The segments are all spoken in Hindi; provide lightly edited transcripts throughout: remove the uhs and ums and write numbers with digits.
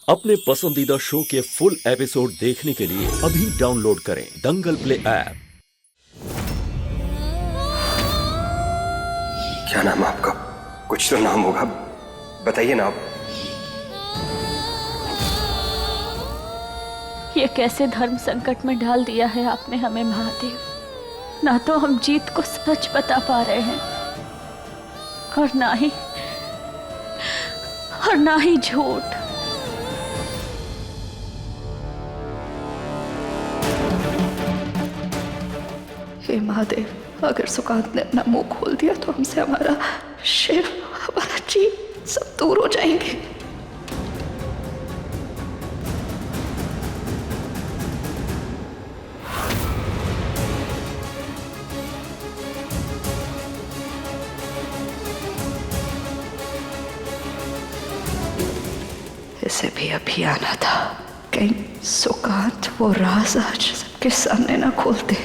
अपने पसंदीदा शो के फुल एपिसोड देखने के लिए अभी डाउनलोड करें दंगल प्ले ऐप। क्या नाम है आपका? कुछ तो नाम होगा, बताइए ना आप। ये कैसे धर्म संकट में डाल दिया है आपने हमें महादेव। ना तो हम जीत को सच बता पा रहे हैं और ना ही झूठ। हे महादेव, अगर सुकांत ने अपना मुंह खोल दिया तो हमसे हमारा शिव, हमारा जीव सब दूर हो जाएंगे। इसे भी अभी आना था। कहीं सुकांत वो राज आज सबके सामने ना खोलते।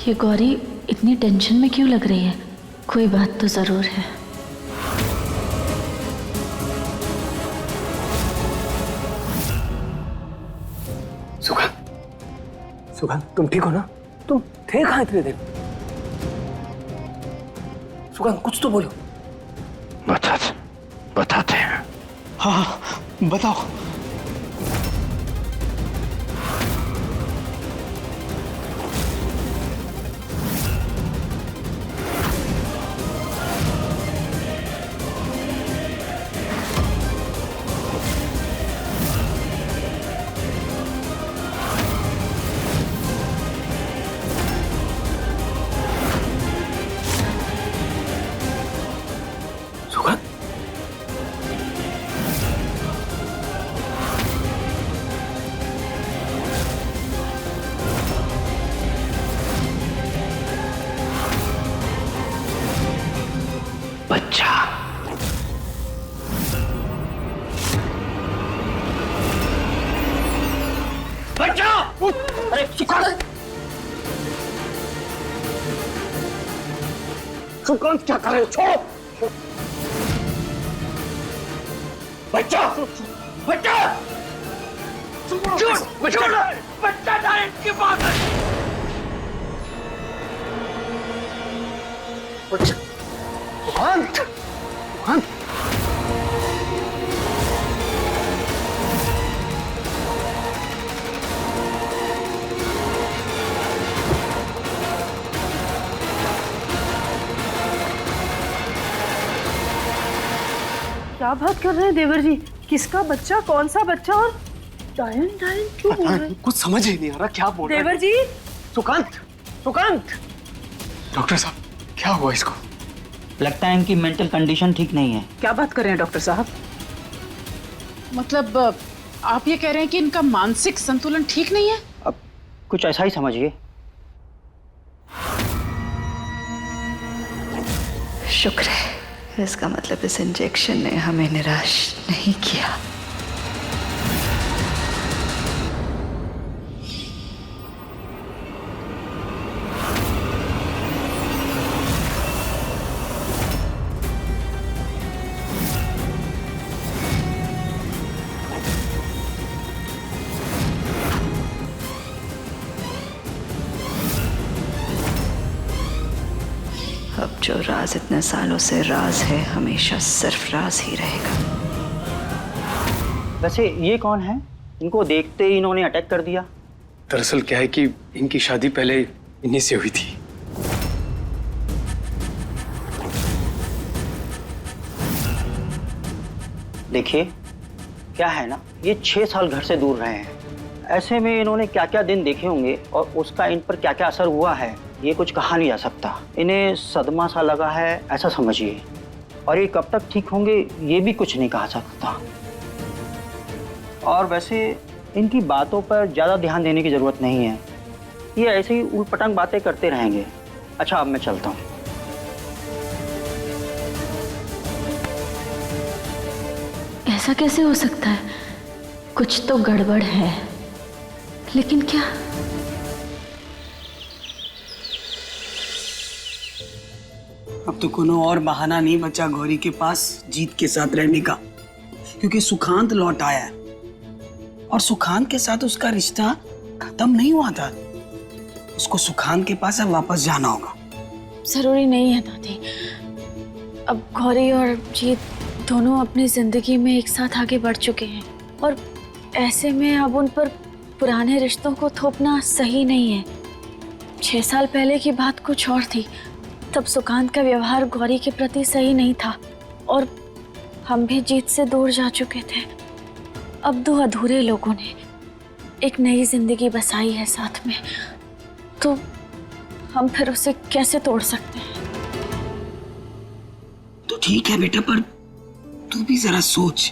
ये गौरी इतनी टेंशन में क्यों लग रही है? कोई बात तो जरूर है। सुकांत, तुम ठीक हो ना? तुम थे कहाँ इतने दिन? सुकांत, कुछ तो बोलो। बताते हैं। हाँ, बताओ। अरे सुकांत, क्या कर रहे हो? छोड़ो बच्चा, बच्चा, बच्चा डायरेक्ट की बात है। सुकांत, सुकांत, क्या बात कर रहे हैं देवर जी? किसका बच्चा, कौन सा बच्चा और डायन डायन क्यों बोल रहे हैं? कुछ समझ ही नहीं आ रहा क्या बोल रहे हैं। देवर जी, सुकांत, सुकांत। डॉक्टर साहब, क्या हुआ इसको? लगता है इनकी मेंटल कंडीशन ठीक नहीं है। क्या बात कर रहे हैं डॉक्टर साहब? मतलब आप ये कह रहे हैं कि इनका मानसिक संतुलन ठीक नहीं है? अब कुछ ऐसा ही समझिए। शुक्र है, इसका मतलब इस इंजेक्शन ने हमें निराश नहीं किया। अब जो राज इतने सालों से राज है, हमेशा सिर्फ राज ही रहेगा। वैसे ये कौन है? इनको देखते ही इन्होंने अटैक कर दिया। दरअसल क्या है कि इनकी शादी पहले इन्हीं से हुई थी। देखिए, क्या है ना, ये 6 साल घर से दूर रहे हैं। ऐसे में इन्होंने क्या क्या दिन देखे होंगे और उसका इन पर क्या क्या असर हुआ है, ये कुछ कहा नहीं जा सकता। इन्हें सदमा सा लगा है, ऐसा समझिए। और ये कब तक ठीक होंगे, ये भी कुछ नहीं कहा सकता। और वैसे इनकी बातों पर ज़्यादा ध्यान देने की ज़रूरत नहीं है। ये ऐसे ही उलपटंग बातें करते रहेंगे। अच्छा, अब मैं चलता हूँ। ऐसा कैसे हो सकता है? कुछ तो गड़बड़ है, लेकिन क्या? अब तो कोनो और बहाना नहीं बचा गौरी के पास जीत के साथ रहने का, क्योंकि सुखांत लौट आया है और सुखांत के साथ उसका रिश्ता खत्म नहीं हुआ था। उसको सुखांत के पास अब वापस जाना होगा। जरूरी नहीं है दादी, अब गौरी और जीत दोनों अपनी जिंदगी में एक साथ आगे बढ़ चुके हैं और ऐसे में अब उन पर पुराने रिश्तों को थोपना सही नहीं है। 6 साल पहले की बात कुछ और थी, तब सुकांत का व्यवहार गौरी के प्रति सही नहीं था और हम भी जीत से दूर जा चुके थे। अब 2 अधूरे लोगों ने एक नई जिंदगी बसाई है साथ में, तो हम फिर उसे कैसे तोड़ सकते हैं? तो ठीक है बेटा, पर तू भी जरा सोच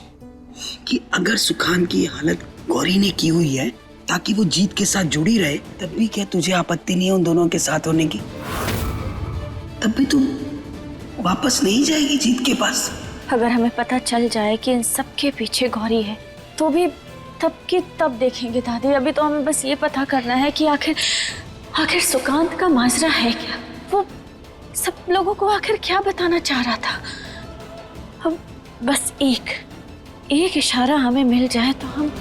कि अगर सुखान की हालत गौरी ने की हुई है ताकि वो जीत के साथ जुड़ी रहे, तब भी क्या तुझे आपत्ति नहीं है उन दोनों के साथ होने की? तब भी तू वापस नहीं जाएगी जीत के पास? अगर हमें पता चल जाए कि इन सब के पीछे गौरी है तो भी तब की तब देखेंगे दादी। अभी तो हमें बस ये पता करना है कि आखिर सुकांत का माजरा है क्या, वो सब लोगों को आखिर क्या बताना चाह रहा था। अब बस एक इशारा हमें मिल जाए तो हम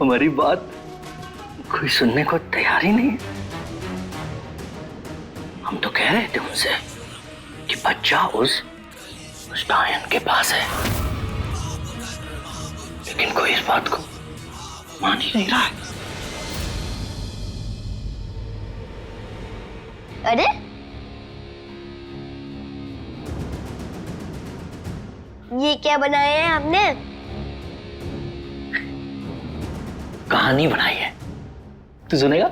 हमारी बात कोई सुनने को तैयार ही नहीं है। हम तो कह रहे थे उनसे कि बच्चा उस डायन के पास है, लेकिन कोई इस बात को मान ही नहीं रहा है। अरे ये क्या बनाया है आपने? कहानी बनाई है, तू सुनेगा?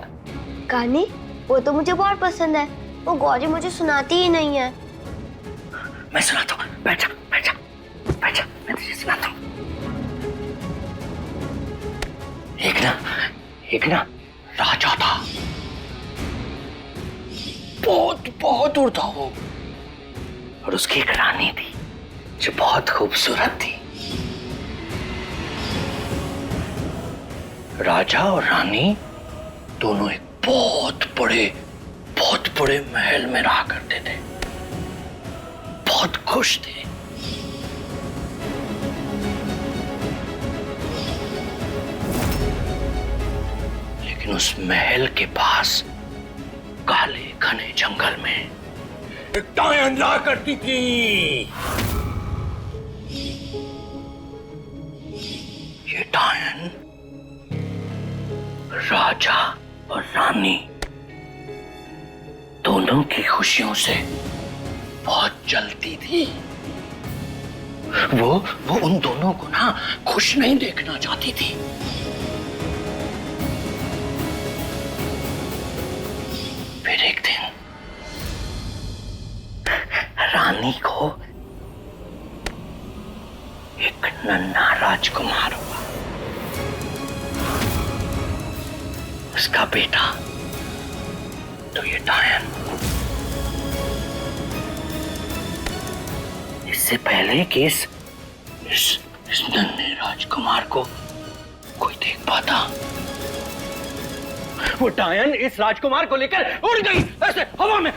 कहानी? वो तो मुझे बहुत पसंद है, वो गौरी मुझे सुनाती ही नहीं है। मैं सुनाता हूँ, बैठ जा, मैं तुझे सुनाता हूँ। एक ना राजा था, बहुत दूर था वो, और उसकी एक रानी थी जो बहुत खूबसूरत थी। राजा और रानी दोनों एक बहुत बड़े महल में रहा करते थे, बहुत खुश थे। लेकिन उस महल के पास काले घने जंगल में एक डायन रहा करती थी। ये डायन राजा और रानी दोनों की खुशियों से बहुत जलती थी। वो उन दोनों को ना खुश नहीं देखना चाहती थी। फिर एक दिन रानी को एक नन्हा राजकुमार हुआ। उसका बेटा तो ये डायन। इससे पहले कि इस नन्हे राजकुमार को कोई देख पाता, वो डायन इस राजकुमार को लेकर उड़ गई ऐसे हवा में।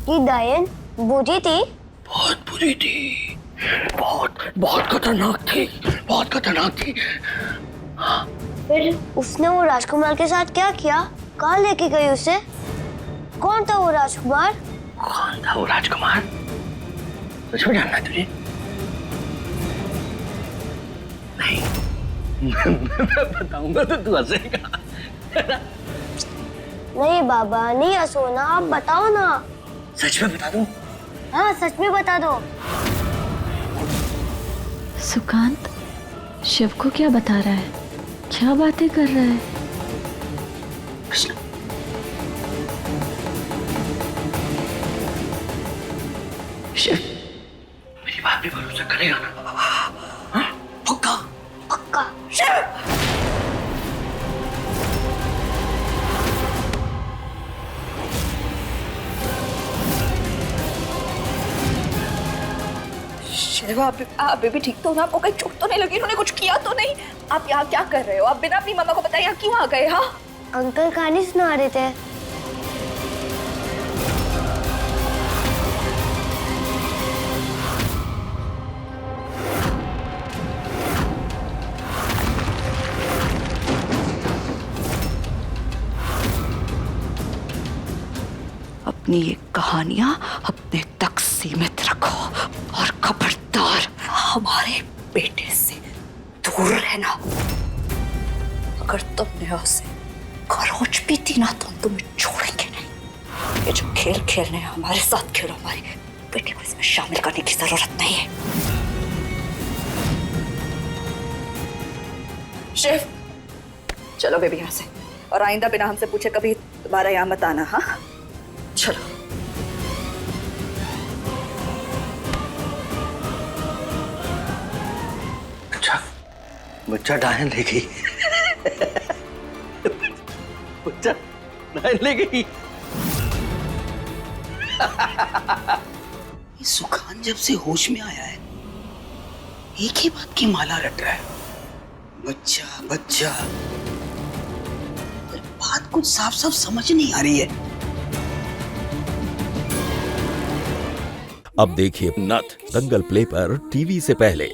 ये डायन बुरी थी? बहुत बुरी थी, बहुत खतरनाक थी। हाँ। फिर उसने वो राजकुमार के साथ क्या किया? कहाँ लेके गई उसे? कौन था वो राजकुमार? तुझे जानना है तुझे? नहीं। मैं बताऊंगा तो तू हंसेगा। नहीं बाबा, नहीं हंसो ना, आप बताओ ना। सच में बता दूं? हाँ, सच में बता दो। सुकांत शिव को क्या बता रहा है? क्या बातें कर रहा है? कृष्ण। शिव, मेरी बात पे भरोसा करेगा ना? हाँ? पक्का? पक्का। शिव, आप अभी भी ठीक तो हो ना? आपको कहीं चोट तो नहीं लगी? इन्होंने कुछ किया तो नहीं? आप यहाँ क्या कर रहे हो? आप बिना अपनी मम्मा को बताए यहाँ क्यों आ गए? हाँ, अंकल कहानी सुना रहे थे। अपनी ये कहानियां अपने तक सीमित रखो और खबरदार हमारे बेटे से दूर रहना। अगर तुमने उसे खरोच भी दी ना तो हम तुम्हें छोड़ेंगे नहीं। ये जो खेल खेलने हैं हमारे साथ खेलो, हमारे बेटे को इसमें शामिल करने की जरूरत नहीं है। शिव, चलो बेबी यहाँ से, और आइंदा बिना हमसे पूछे कभी दोबारा यहाँ मत आना। हाँ, चलो। अच्छा, बच्चा डायन ले गई। बच्चा डायन ले गई। ये सुखान जब से होश में आया है एक ही बात की माला रट रहा है, बच्चा बच्चा। पर बात कुछ साफ साफ समझ नहीं आ रही है। अब देखिए नथ दंगल प्ले पर टीवी से पहले।